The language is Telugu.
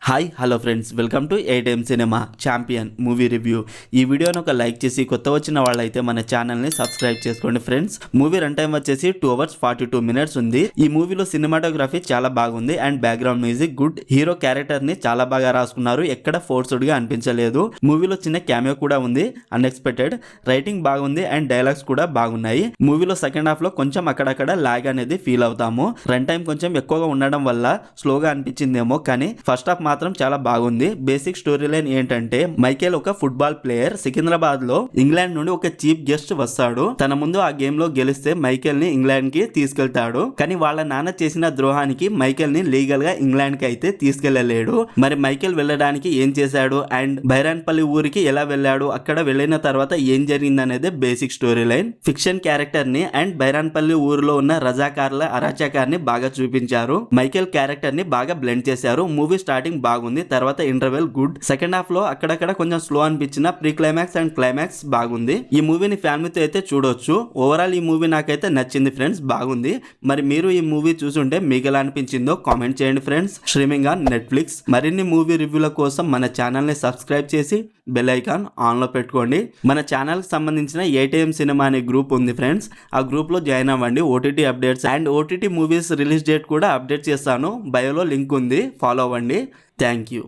Hi hello friends, welcome to ATM cinema champion movie review. ఈ వీడియోని ఒక లైక్ చేసి కొత్త వచ్చిన వాళ్ళైతే మన ఛానల్ని సబ్స్క్రైబ్ చేసుకోండి ఫ్రెండ్స్. మూవీ రన్ టైం వచ్చేసి 2 hours 42 minutes ఉంది. ఈ మూవీలో సినిమాటోగ్రఫీ చాలా బాగుంది and background music good. Hero character ని చాలా బాగా రాసుకున్నారు, ఎక్కడ ఫోర్స్డ్ గా అనిపించలేదు. మూవీలో చిన్న క్యామియో కూడా ఉంది, అన్ఎక్స్పెక్టెడ్. రైటింగ్ బాగుంది అండ్ డైలాగ్స్ కూడా బాగున్నాయి. మూవీలో సెకండ్ హాఫ్ లో కొంచెం అక్కడక్కడ లాగ్ అనేది ఫీల్ అవుతాము. రన్ టైం కొంచెం ఎక్కువగా ఉండడం వల్ల స్లోగా అనిపించిందేమో, కానీ ఫస్ట్ హాఫ్ మాత్రం చాలా బాగుంది. బేసిక్ స్టోరీ లైన్ ఏంటంటే, మైకేల్ ఒక ఫుట్బాల్ ప్లేయర్. సికింద్రాబాద్ లో ఇంగ్లాండ్ నుండి ఒక చీఫ్ గెస్ట్ వస్తాడు. తన ముందు ఆ గేమ్ లో గెలిస్తే మైకేల్ ని ఇంగ్లాండ్ కి తీసుకెళ్తాడు. కానీ వాళ్ళ నాన్న చేసిన ద్రోహానికి మైకేల్ ని లీగల్ గా ఇంగ్లాండ్ కి అయితే తీసుకెళ్లలేడు. మరి మైకేల్ వెళ్ళడానికి ఏం చేశాడు అండ్ బైరాన్పల్లి ఊరికి ఎలా వెళ్ళాడు, అక్కడ వెళ్ళిన తర్వాత ఏం జరిగింది అనేది basic story line. Fiction character ని అండ్ బైరాన్పల్లి ఊరిలో ఉన్న రజాకార్ల అరాచకాన్ని బాగా చూపించారు. మైకేల్ క్యారెక్టర్ ని బాగా బ్లెండ్ చేశారు. మూవీ స్టార్టింగ్ బాగుంది, తర్వాత ఇంటర్వెల్ గుడ్. సెకండ్ హాఫ్ లో అక్కడక్కడ కొంచెం స్లో అనిపించిన ప్రీ క్లైమాక్స్ అండ్ క్లైమాక్స్ బాగుంది. ఈ మూవీని ఫ్యామిలీతో అయితే చూడొచ్చు. ఓవరాల్ ఈ మూవీ నాకైతే నచ్చింది ఫ్రెండ్స్, బాగుంది. మరి మీరు ఈ మూవీ చూసుంటే మీకు ఎలా అనిపించిందో కామెంట్ చేయండి ఫ్రెండ్స్. Streaming on Netflix. మరిన్ని మూవీ రివ్యూల కోసం మన ఛానల్ ని సబ్స్క్రైబ్ చేసి బెల్ ఐకాన్ ఆన్ లో పెట్టుకోండి. మన ఛానల్ కి సంబంధించిన ఏటీఎం సినిమా అనే గ్రూప్ ఉంది ఫ్రెండ్స్, ఆ గ్రూప్ లో జాయిన్ అవ్వండి. OTT updates and OTT movies release date కూడా అప్డేట్ చేస్తాను. బయోలో లింక్ ఉంది, ఫాలో అవ్వండి. Thank you.